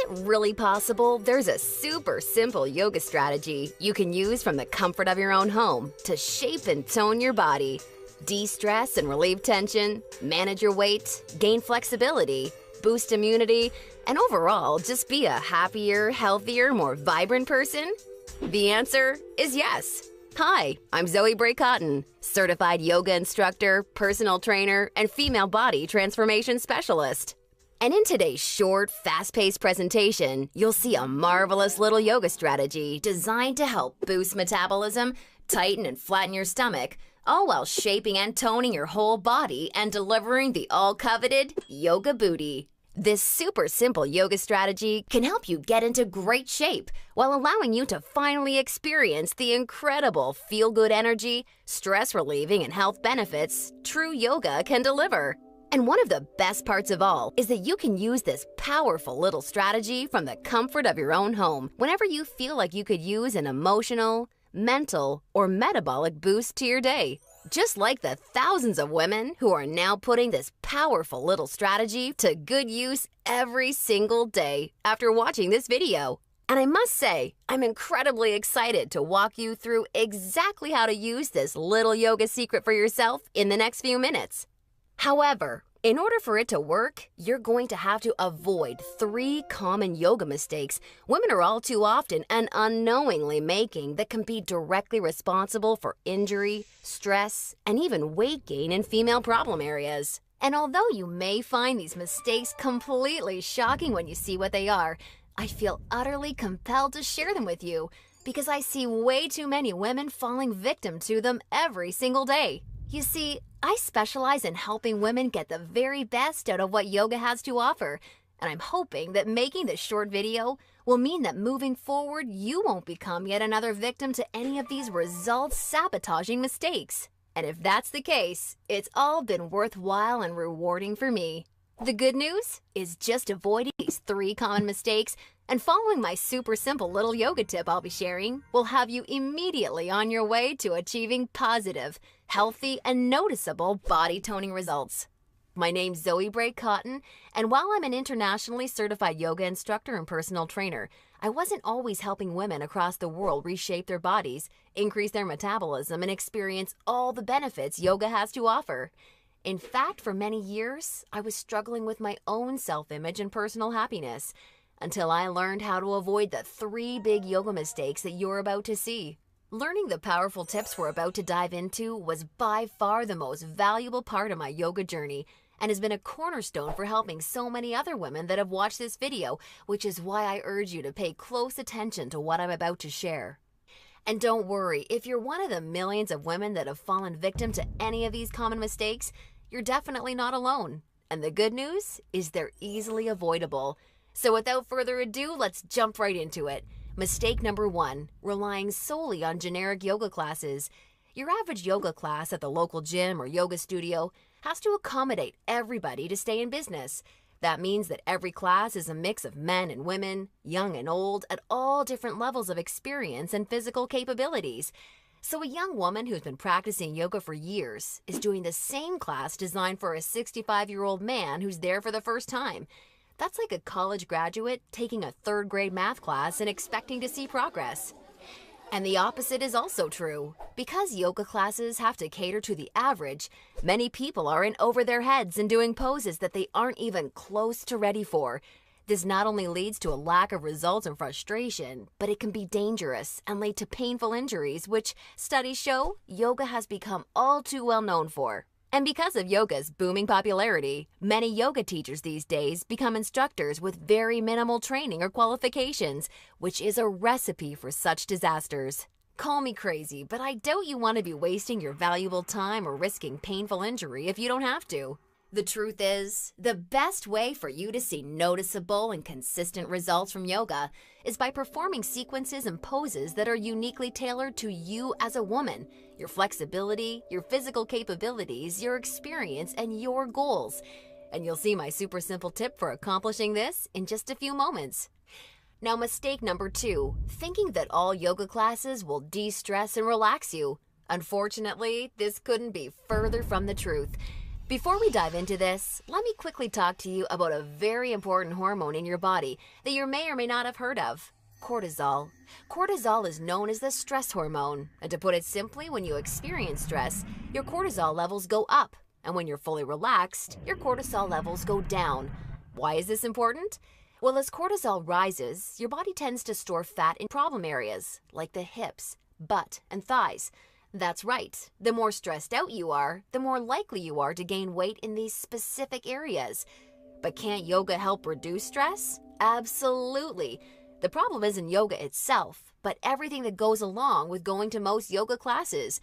it really possible there's a super simple yoga strategy you can use from the comfort of your own home to shape and tone your body, de-stress and relieve tension, manage your weight, gain flexibility, boost immunity, and overall just be a happier, healthier, more vibrant person? The answer is yes. Hi, I'm Zoe Bray-Cotton, certified yoga instructor, personal trainer, and female body transformation specialist. And in today's short, fast-paced presentation, you'll see a marvelous little yoga strategy designed to help boost metabolism, tighten and flatten your stomach, all while shaping and toning your whole body and delivering the all-coveted yoga booty. This super simple yoga strategy can help you get into great shape while allowing you to finally experience the incredible feel-good energy, stress-relieving, and health benefits true yoga can deliver. And one of the best parts of all is that you can use this powerful little strategy from the comfort of your own home whenever you feel like you could use an emotional, mental, or metabolic boost to your day. Just like the thousands of women who are now putting this powerful little strategy to good use every single day after watching this video. And I must say, I'm incredibly excited to walk you through exactly how to use this little yoga secret for yourself in the next few minutes. However, in order for it to work, you're going to have to avoid 3 common yoga mistakes women are all too often and unknowingly making that can be directly responsible for injury, stress, and even weight gain in female problem areas. And although you may find these mistakes completely shocking when you see what they are, I feel utterly compelled to share them with you because I see way too many women falling victim to them every single day. You see, I specialize in helping women get the very best out of what yoga has to offer, and I'm hoping that making this short video will mean that moving forward, you won't become yet another victim to any of these results-sabotaging mistakes. And if that's the case, it's all been worthwhile and rewarding for me. The good news is just avoiding these 3 common mistakes and following my super simple little yoga tip I'll be sharing will have you immediately on your way to achieving positive, healthy, and noticeable body toning results. My name's Zoe Bray-Cotton, and while I'm an internationally certified yoga instructor and personal trainer, I wasn't always helping women across the world reshape their bodies, increase their metabolism, and experience all the benefits yoga has to offer. In fact, for many years, I was struggling with my own self-image and personal happiness until I learned how to avoid the 3 big yoga mistakes that you're about to see. Learning the powerful tips we're about to dive into was by far the most valuable part of my yoga journey and has been a cornerstone for helping so many other women that have watched this video, which is why I urge you to pay close attention to what I'm about to share. And don't worry, if you're one of the millions of women that have fallen victim to any of these common mistakes, you're definitely not alone. And the good news is they're easily avoidable. So without further ado, let's jump right into it. Mistake number 1, relying solely on generic yoga classes. Your average yoga class at the local gym or yoga studio has to accommodate everybody to stay in business. That means that every class is a mix of men and women, young and old, at all different levels of experience and physical capabilities. So a young woman who's been practicing yoga for years is doing the same class designed for a 65-year-old man who's there for the first time. That's like a college graduate taking a 3rd grade math class and expecting to see progress. And the opposite is also true. Because yoga classes have to cater to the average, many people are in over their heads and doing poses that they aren't even close to ready for. This not only leads to a lack of results and frustration, but it can be dangerous and lead to painful injuries, which studies show yoga has become all too well known for. And because of yoga's booming popularity, many yoga teachers these days become instructors with very minimal training or qualifications, which is a recipe for such disasters. Call me crazy, but I doubt you want to be wasting your valuable time or risking painful injury if you don't have to. The truth is, the best way for you to see noticeable and consistent results from yoga is by performing sequences and poses that are uniquely tailored to you as a woman, your flexibility, your physical capabilities, your experience, and your goals. And you'll see my super simple tip for accomplishing this in just a few moments. Now, mistake number 2, thinking that all yoga classes will de-stress and relax you. Unfortunately, this couldn't be further from the truth. Before we dive into this, let me quickly talk to you about a very important hormone in your body that you may or may not have heard of: cortisol. Cortisol is known as the stress hormone, and to put it simply, when you experience stress, your cortisol levels go up, and when you're fully relaxed, your cortisol levels go down. Why is this important? Well, as cortisol rises, your body tends to store fat in problem areas, like the hips, butt, and thighs. That's right. The more stressed out you are, the more likely you are to gain weight in these specific areas. But can't yoga help reduce stress? Absolutely. The problem isn't yoga itself, but everything that goes along with going to most yoga classes.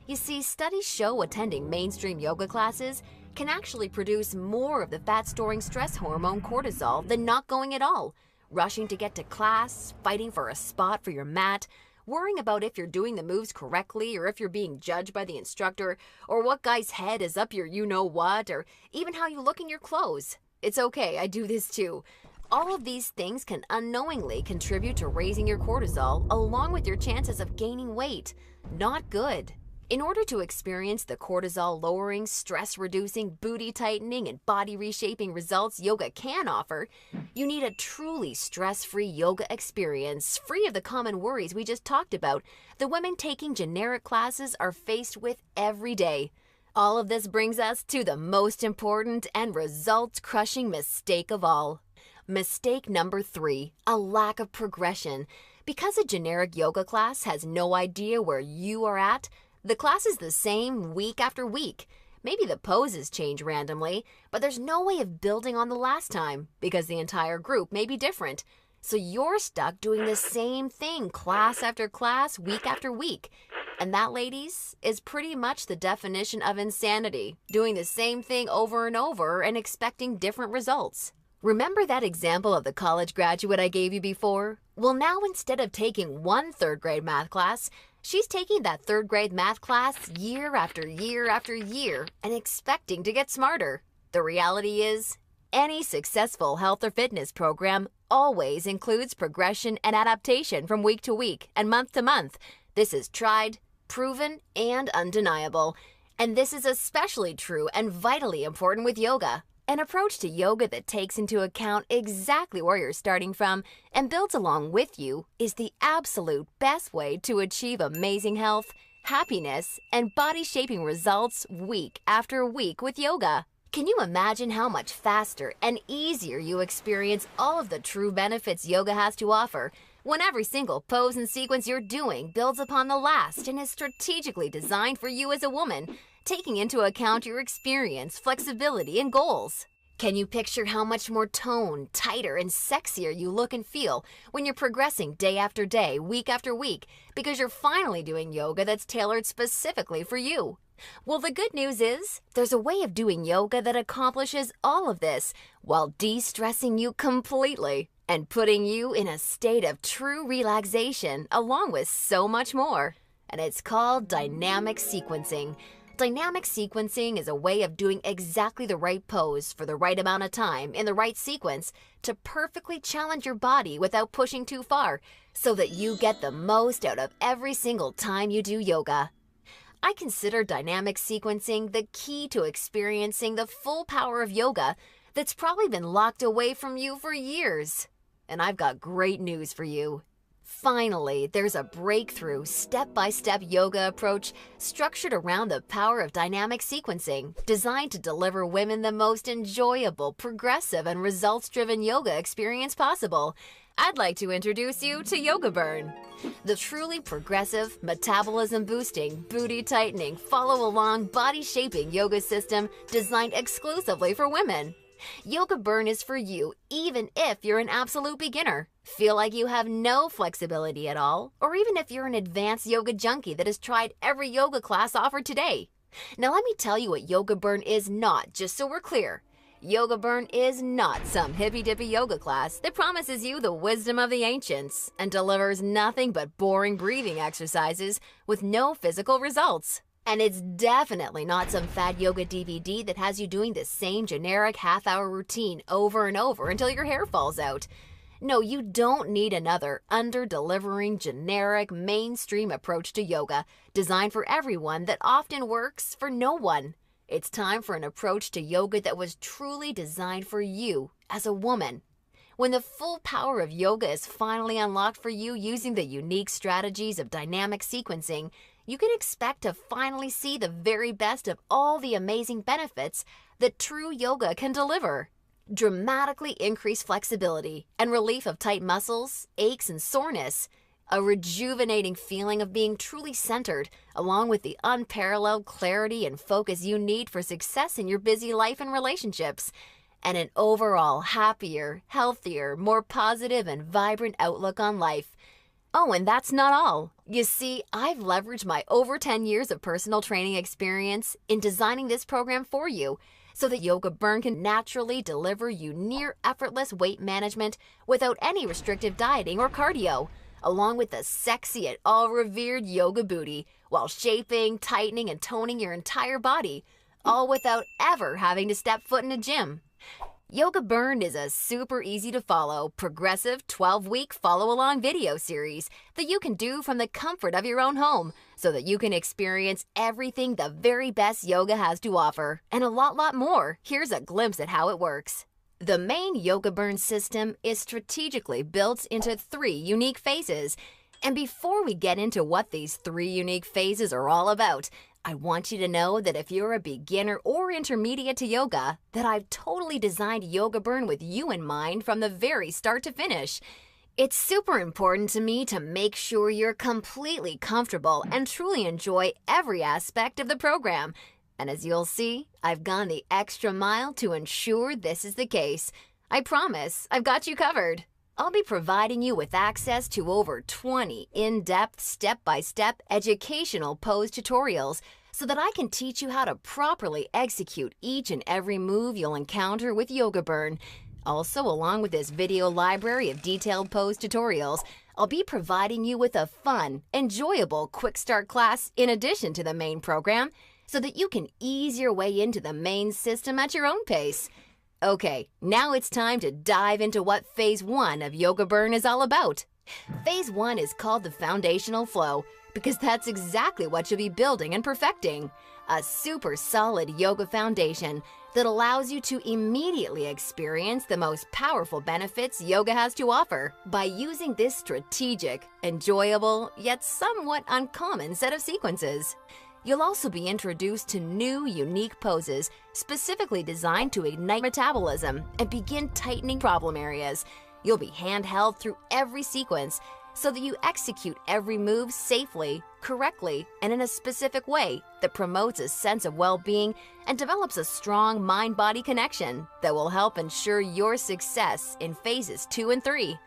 You see, studies show attending mainstream yoga classes can actually produce more of the fat-storing stress hormone cortisol than not going at all. Rushing to get to class, fighting for a spot for your mat, worrying about if you're doing the moves correctly or if you're being judged by the instructor, or what guy's head is up your you-know-what, or even how you look in your clothes. It's okay, I do this too. All of these things can unknowingly contribute to raising your cortisol along with your chances of gaining weight. Not good. In order to experience the cortisol-lowering, stress-reducing, booty-tightening, and body-reshaping results yoga can offer, you need a truly stress-free yoga experience, free of the common worries we just talked about the women taking generic classes are faced with every day. All of this brings us to the most important and results-crushing mistake of all. Mistake number 3, a lack of progression. Because a generic yoga class has no idea where you are at, the class is the same week after week. Maybe the poses change randomly, but there's no way of building on the last time because the entire group may be different. So you're stuck doing the same thing class after class, week after week. And that, ladies, is pretty much the definition of insanity, doing the same thing over and over and expecting different results. Remember that example of the college graduate I gave you before? Well, now instead of taking one third-grade math class, she's taking that third-grade math class year after year after year and expecting to get smarter. The reality is, any successful health or fitness program always includes progression and adaptation from week to week and month to month. This is tried, proven, and undeniable. And this is especially true and vitally important with yoga. An approach to yoga that takes into account exactly where you're starting from and builds along with you is the absolute best way to achieve amazing health, happiness, and body-shaping results week after week with yoga. Can you imagine how much faster and easier you experience all of the true benefits yoga has to offer when every single pose and sequence you're doing builds upon the last and is strategically designed for you as a woman, taking into account your experience, flexibility, and goals? Can you picture how much more toned, tighter, and sexier you look and feel when you're progressing day after day, week after week, because you're finally doing yoga that's tailored specifically for you? Well, the good news is there's a way of doing yoga that accomplishes all of this while de-stressing you completely and putting you in a state of true relaxation along with so much more. And it's called dynamic sequencing. Dynamic sequencing is a way of doing exactly the right pose for the right amount of time in the right sequence to perfectly challenge your body without pushing too far so that you get the most out of every single time you do yoga. I consider dynamic sequencing the key to experiencing the full power of yoga that's probably been locked away from you for years. And I've got great news for you. Finally, there's a breakthrough, step-by-step yoga approach structured around the power of dynamic sequencing, designed to deliver women the most enjoyable, progressive, and results-driven yoga experience possible. I'd like to introduce you to Yoga Burn, the truly progressive, metabolism-boosting, booty-tightening, follow-along, body-shaping yoga system designed exclusively for women. Yoga Burn is for you even if you're an absolute beginner, feel like you have no flexibility at all, or even if you're an advanced yoga junkie that has tried every yoga class offered today. Now let me tell you what Yoga Burn is not, just so we're clear. Yoga Burn is not some hippy-dippy yoga class that promises you the wisdom of the ancients and delivers nothing but boring breathing exercises with no physical results. And it's definitely not some fad yoga DVD that has you doing the same generic half-hour routine over and over until your hair falls out. No, you don't need another under-delivering, generic, mainstream approach to yoga designed for everyone that often works for no one. It's time for an approach to yoga that was truly designed for you as a woman. When the full power of yoga is finally unlocked for you using the unique strategies of dynamic sequencing, you can expect to finally see the very best of all the amazing benefits that true yoga can deliver. Dramatically increased flexibility and relief of tight muscles, aches, and soreness. A rejuvenating feeling of being truly centered, along with the unparalleled clarity and focus you need for success in your busy life and relationships. And an overall happier, healthier, more positive, and vibrant outlook on life. Oh, and that's not all. You see, I've leveraged my over 10 years of personal training experience in designing this program for you so that Yoga Burn can naturally deliver you near effortless weight management without any restrictive dieting or cardio, along with the sexy yet all-revered yoga booty, while shaping, tightening, and toning your entire body, all without ever having to step foot in a gym. Yoga Burn is a super easy to follow, progressive 12-week follow-along video series that you can do from the comfort of your own home so that you can experience everything the very best yoga has to offer and a lot more. Here's a glimpse at how it works. The main Yoga Burn system is strategically built into 3 unique phases. And before we get into what these 3 unique phases are all about, I want you to know that if you're a beginner or intermediate to yoga, that I've totally designed Yoga Burn with you in mind from the very start to finish. It's super important to me to make sure you're completely comfortable and truly enjoy every aspect of the program. And as you'll see, I've gone the extra mile to ensure this is the case. I promise, I've got you covered. I'll be providing you with access to over 20 in-depth, step-by-step educational pose tutorials so that I can teach you how to properly execute each and every move you'll encounter with Yoga Burn. Also, along with this video library of detailed pose tutorials, I'll be providing you with a fun, enjoyable quick start class in addition to the main program so that you can ease your way into the main system at your own pace. Okay, now it's time to dive into what Phase 1 of Yoga Burn is all about. Phase 1 is called the foundational flow because that's exactly what you'll be building and perfecting. A super solid yoga foundation that allows you to immediately experience the most powerful benefits yoga has to offer by using this strategic, enjoyable, yet somewhat uncommon set of sequences. You'll also be introduced to new, unique poses specifically designed to ignite metabolism and begin tightening problem areas. You'll be handheld through every sequence so that you execute every move safely, correctly, and in a specific way that promotes a sense of well-being and develops a strong mind-body connection that will help ensure your success in phases 2 and 3.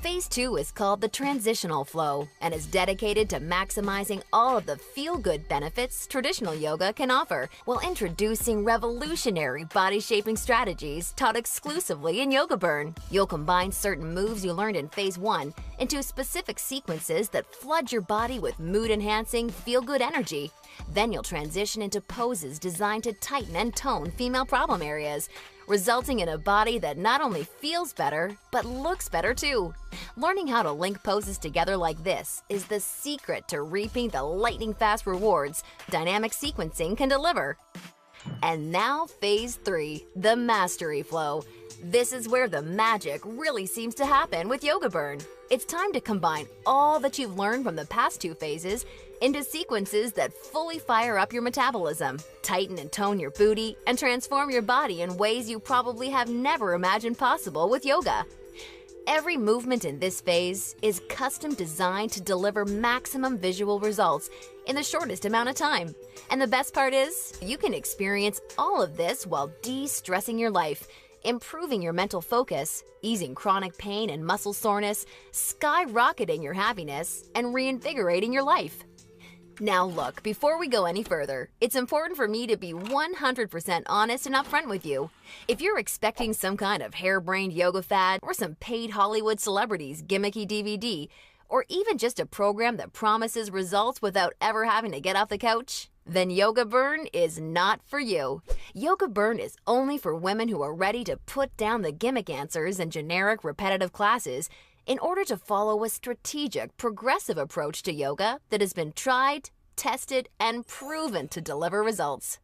Phase 2 is called the transitional flow and is dedicated to maximizing all of the feel-good benefits traditional yoga can offer while introducing revolutionary body-shaping strategies taught exclusively in Yoga Burn. You'll combine certain moves you learned in Phase 1 into specific sequences that flood your body with mood-enhancing, feel-good energy. Then you'll transition into poses designed to tighten and tone female problem areas, resulting in a body that not only feels better, but looks better too. Learning how to link poses together like this is the secret to reaping the lightning-fast rewards dynamic sequencing can deliver. And now Phase 3, the mastery flow. This is where the magic really seems to happen with Yoga Burn. It's time to combine all that you've learned from the past 2 phases into sequences that fully fire up your metabolism, tighten and tone your booty, and transform your body in ways you probably have never imagined possible with yoga. Every movement in this phase is custom designed to deliver maximum visual results in the shortest amount of time. And the best part is, you can experience all of this while de-stressing your life, improving your mental focus, easing chronic pain and muscle soreness, skyrocketing your happiness, and reinvigorating your life. Now look, before we go any further, it's important for me to be 100% honest and upfront with you. If you're expecting some kind of harebrained yoga fad or some paid Hollywood celebrities gimmicky DVD, or even just a program that promises results without ever having to get off the couch, then Yoga Burn is not for you. Yoga Burn is only for women who are ready to put down the gimmick answers and generic repetitive classes in order to follow a strategic, progressive approach to yoga that has been tried, tested, and proven to deliver results.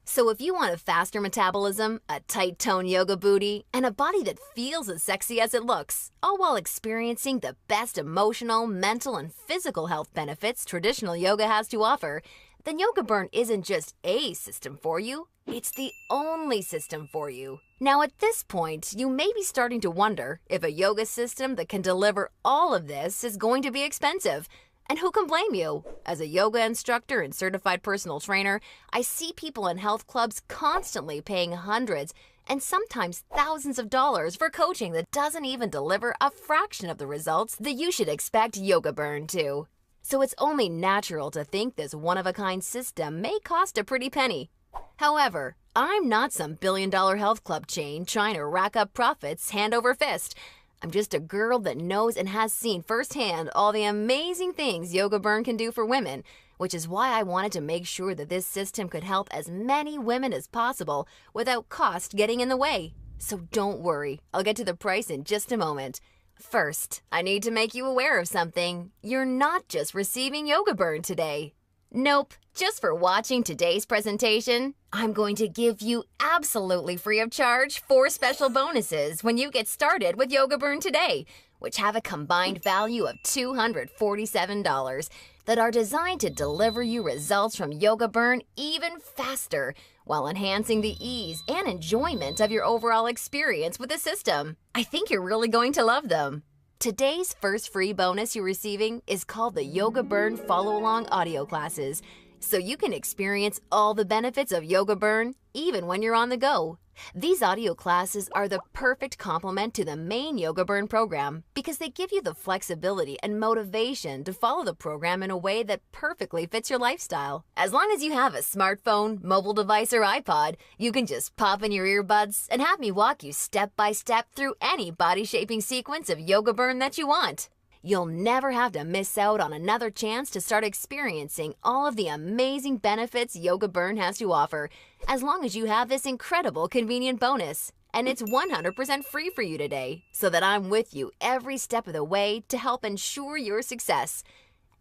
So if you want a faster metabolism, a tight-toned yoga booty, and a body that feels as sexy as it looks, all while experiencing the best emotional, mental, and physical health benefits traditional yoga has to offer, then Yoga Burn isn't just a system for you, it's the only system for you. Now at this point, you may be starting to wonder if a yoga system that can deliver all of this is going to be expensive. And who can blame you? As a yoga instructor and certified personal trainer, I see people in health clubs constantly paying hundreds and sometimes thousands of dollars for coaching that doesn't even deliver a fraction of the results that you should expect Yoga Burn to. So it's only natural to think this one-of-a-kind system may cost a pretty penny. However, I'm not some billion-dollar health club chain trying to rack up profits hand over fist. I'm just a girl that knows and has seen firsthand all the amazing things Yoga Burn can do for women, which is why I wanted to make sure that this system could help as many women as possible without cost getting in the way. So don't worry, I'll get to the price in just a moment. First, I need to make you aware of something. You're not just receiving Yoga Burn today. Nope, just for watching today's presentation, I'm going to give you absolutely free of charge 4 special bonuses when you get started with Yoga Burn today, which have a combined value of $247 that are designed to deliver you results from Yoga Burn even faster while enhancing the ease and enjoyment of your overall experience with the system. I think you're really going to love them. Today's first free bonus you're receiving is called the Yoga Burn Follow-Along Audio Classes, so you can experience all the benefits of Yoga Burn even when you're on the go. These audio classes are the perfect complement to the main Yoga Burn program because they give you the flexibility and motivation to follow the program in a way that perfectly fits your lifestyle. As long as you have a smartphone, mobile device, or iPod, you can just pop in your earbuds and have me walk you step by step through any body-shaping sequence of Yoga Burn that you want. You'll never have to miss out on another chance to start experiencing all of the amazing benefits Yoga Burn has to offer, as long as you have this incredible convenient bonus. And it's 100% free for you today, so that I'm with you every step of the way to help ensure your success.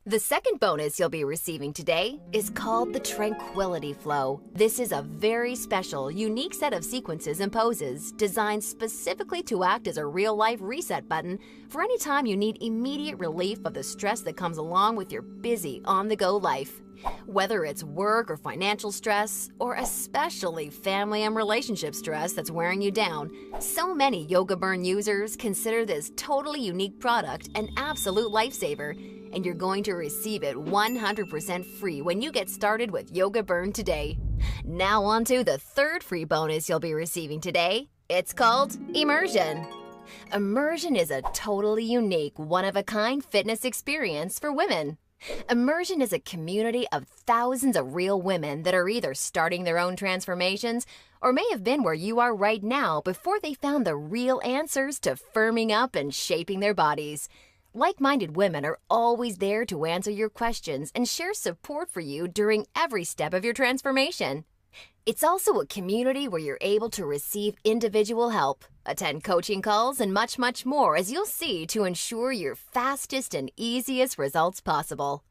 The second bonus you'll be receiving today is called the Tranquility Flow. This is a very special, unique set of sequences and poses designed specifically to act as a real-life reset button for any time you need immediate relief of the stress that comes along with your busy, on-the-go life. Whether it's work or financial stress, or especially family and relationship stress that's wearing you down, so many Yoga Burn users consider this totally unique product an absolute lifesaver, and you're going to receive it 100% free when you get started with Yoga Burn today. Now on to the third free bonus you'll be receiving today. It's called Immersion. Immersion is a totally unique, one-of-a-kind fitness experience for women. Immersion is a community of thousands of real women that are either starting their own transformations or may have been where you are right now before they found the real answers to firming up and shaping their bodies. Like-minded women are always there to answer your questions and share support for you during every step of your transformation. It's also a community where you're able to receive individual help, attend coaching calls, and much, much more, as you'll see, to ensure your fastest and easiest results possible.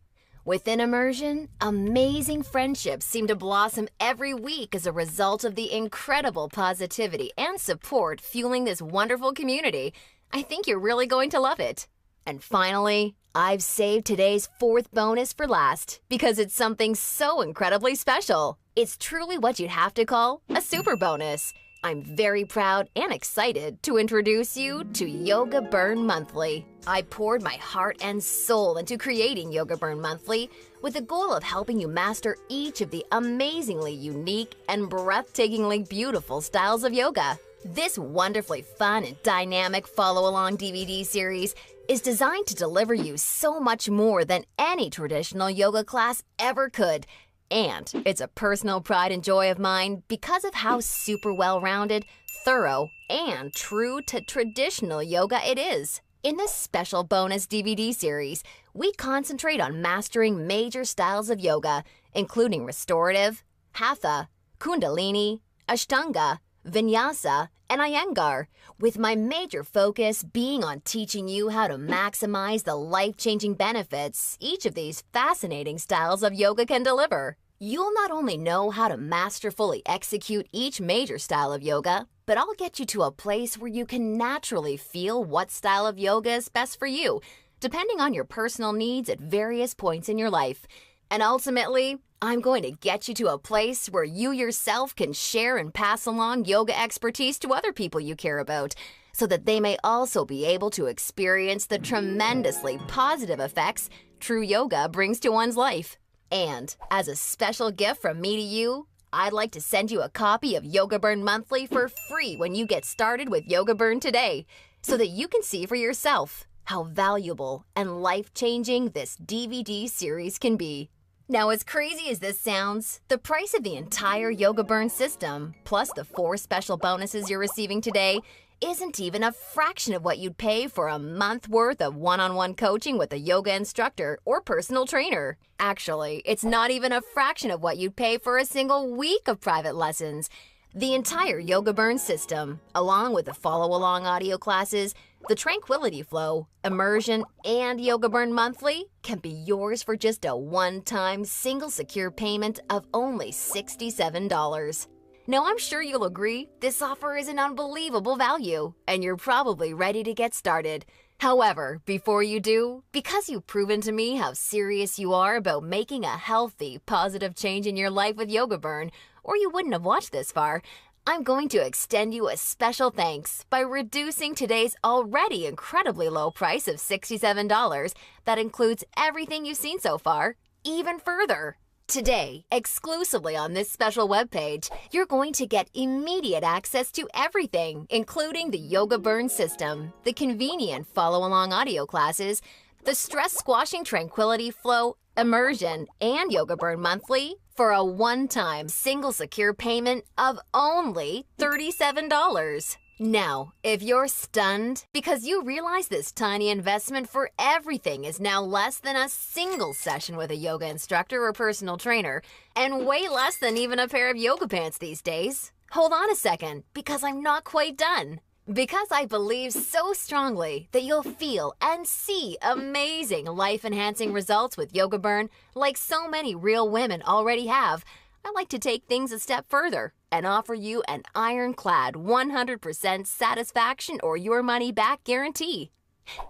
Within Immersion, amazing friendships seem to blossom every week as a result of the incredible positivity and support fueling this wonderful community. I think you're really going to love it. And finally, I've saved today's fourth bonus for last because it's something so incredibly special. It's truly what you'd have to call a super bonus. I'm very proud and excited to introduce you to Yoga Burn Monthly. I poured my heart and soul into creating Yoga Burn Monthly with the goal of helping you master each of the amazingly unique and breathtakingly beautiful styles of yoga. This wonderfully fun and dynamic follow-along DVD series is designed to deliver you so much more than any traditional yoga class ever could. And it's a personal pride and joy of mine because of how super well-rounded, thorough, and true to traditional yoga it is. In this special bonus DVD series, we concentrate on mastering major styles of yoga, including restorative, hatha, kundalini, ashtanga, vinyasa, and iyengar, with my major focus being on teaching you how to maximize the life-changing benefits each of these fascinating styles of yoga can deliver. You'll not only know how to masterfully execute each major style of yoga, but I'll get you to a place where you can naturally feel what style of yoga is best for you, depending on your personal needs at various points in your life. And ultimately, I'm going to get you to a place where you yourself can share and pass along yoga expertise to other people you care about, so that they may also be able to experience the tremendously positive effects true yoga brings to one's life. And as a special gift from me to you, I'd like to send you a copy of Yoga Burn Monthly for free when you get started with Yoga Burn today, so that you can see for yourself how valuable and life-changing this DVD series can be. Now, as crazy as this sounds, the price of the entire Yoga Burn system, plus the 4 special bonuses you're receiving today, isn't even a fraction of what you'd pay for a month worth of one-on-one coaching with a yoga instructor or personal trainer. Actually, it's not even a fraction of what you'd pay for a single week of private lessons. The entire Yoga Burn system, along with the follow-along audio classes, the Tranquility Flow, Immersion, and Yoga Burn Monthly, can be yours for just a one-time single secure payment of only $67. Now, I'm sure you'll agree this offer is an unbelievable value, and you're probably ready to get started. However, before you do, because you've proven to me how serious you are about making a healthy, positive change in your life with Yoga Burn, or you wouldn't have watched this far, I'm going to extend you a special thanks by reducing today's already incredibly low price of $67 that includes everything you've seen so far, even further. Today, exclusively on this special webpage, you're going to get immediate access to everything, including the Yoga Burn system, the convenient follow-along audio classes, the stress-squashing Tranquility Flow, Immersion, and Yoga Burn Monthly for a one-time single secure payment of only $37. Now, if you're stunned because you realize this tiny investment for everything is now less than a single session with a yoga instructor or personal trainer, and way less than even a pair of yoga pants these days, hold on a second, because I'm not quite done. Because I believe so strongly that you'll feel and see amazing life-enhancing results with Yoga Burn like so many real women already have, I like to take things a step further and offer you an ironclad 100% satisfaction or your money back guarantee.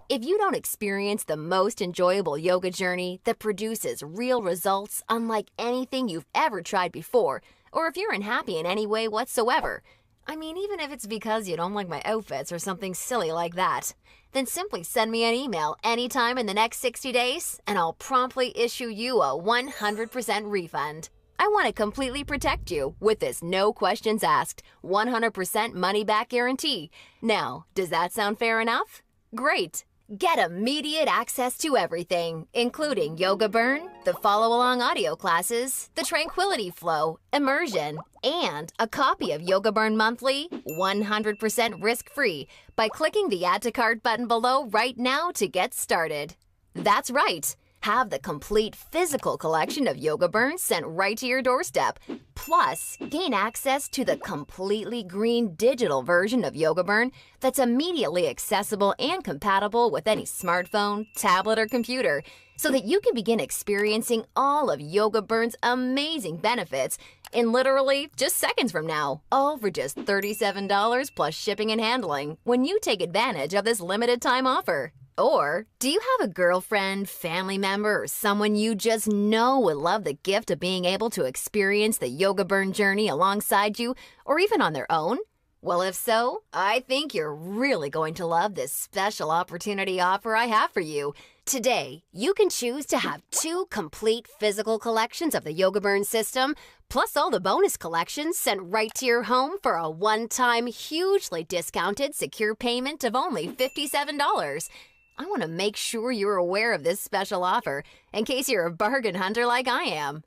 If you don't experience the most enjoyable yoga journey that produces real results unlike anything you've ever tried before, or if you're unhappy in any way whatsoever, I mean, even if it's because you don't like my outfits or something silly like that, then simply send me an email anytime in the next 60 days and I'll promptly issue you a 100% refund. I want to completely protect you with this no questions asked, 100% money back guarantee. Now, does that sound fair enough? Great! Get immediate access to everything, including Yoga Burn, the follow-along audio classes, the Tranquility Flow, Immersion, and a copy of Yoga Burn Monthly, 100% risk-free, by clicking the Add to Cart button below right now to get started. That's right! Have the complete physical collection of Yoga Burn sent right to your doorstep. Plus, gain access to the completely green digital version of Yoga Burn that's immediately accessible and compatible with any smartphone, tablet, or computer, so that you can begin experiencing all of Yoga Burn's amazing benefits in literally just seconds from now, all for just $37 plus shipping and handling when you take advantage of this limited time offer. Or, do you have a girlfriend, family member, or someone you just know would love the gift of being able to experience the Yoga Burn journey alongside you, or even on their own? Well, if so, I think you're really going to love this special opportunity offer I have for you. Today, you can choose to have 2 complete physical collections of the Yoga Burn system, plus all the bonus collections sent right to your home for a one-time, hugely discounted secure payment of only $57. I want to make sure you're aware of this special offer in case you're a bargain hunter like I am.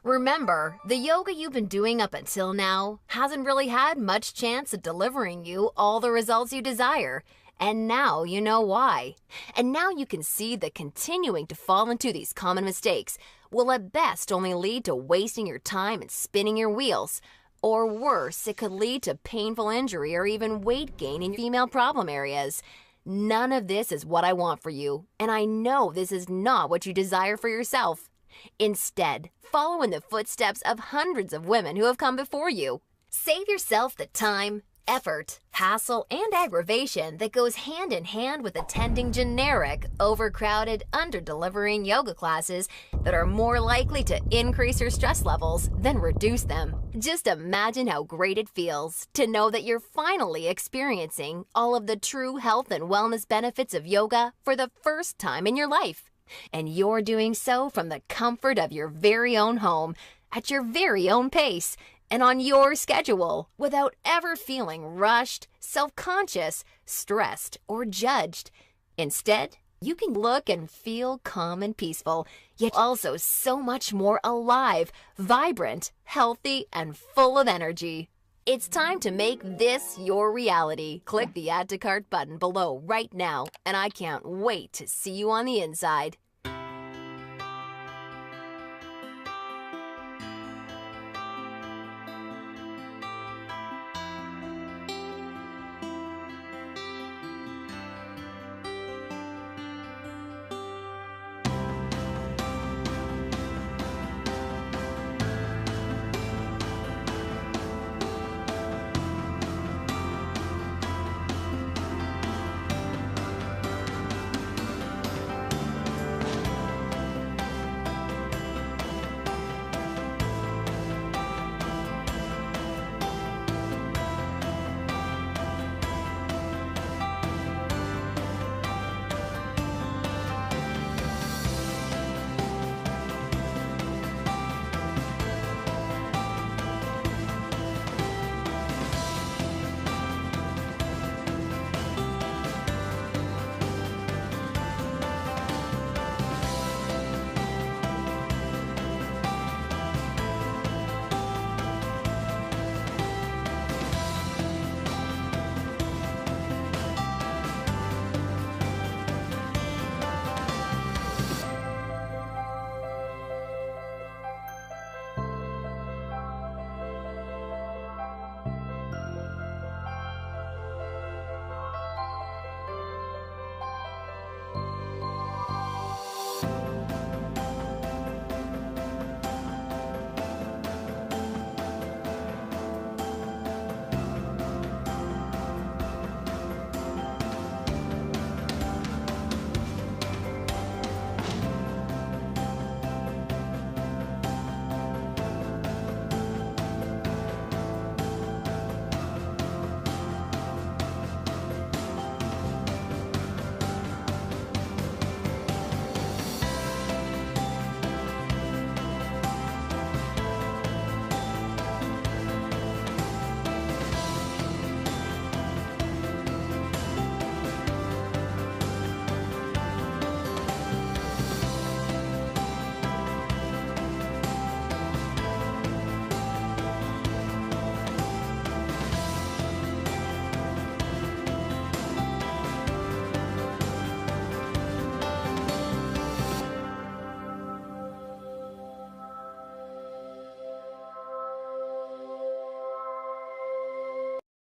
Remember, the yoga you've been doing up until now hasn't really had much chance of delivering you all the results you desire. And now you know why. And now you can see that continuing to fall into these common mistakes will at best only lead to wasting your time and spinning your wheels. Or worse, it could lead to painful injury or even weight gain in your female problem areas. None of this is what I want for you, and I know this is not what you desire for yourself. Instead, follow in the footsteps of hundreds of women who have come before you. Save yourself the time, effort, hassle, and aggravation that goes hand in hand with attending generic, overcrowded, under-delivering yoga classes that are more likely to increase your stress levels than reduce them. Just imagine how great it feels to know that you're finally experiencing all of the true health and wellness benefits of yoga for the first time in your life. And you're doing so from the comfort of your very own home, at your very own pace, and on your schedule, without ever feeling rushed, self-conscious, stressed, or judged. Instead, you can look and feel calm and peaceful, yet also so much more alive, vibrant, healthy, and full of energy. It's time to make this your reality. Click the Add to Cart button below right now, and I can't wait to see you on the inside.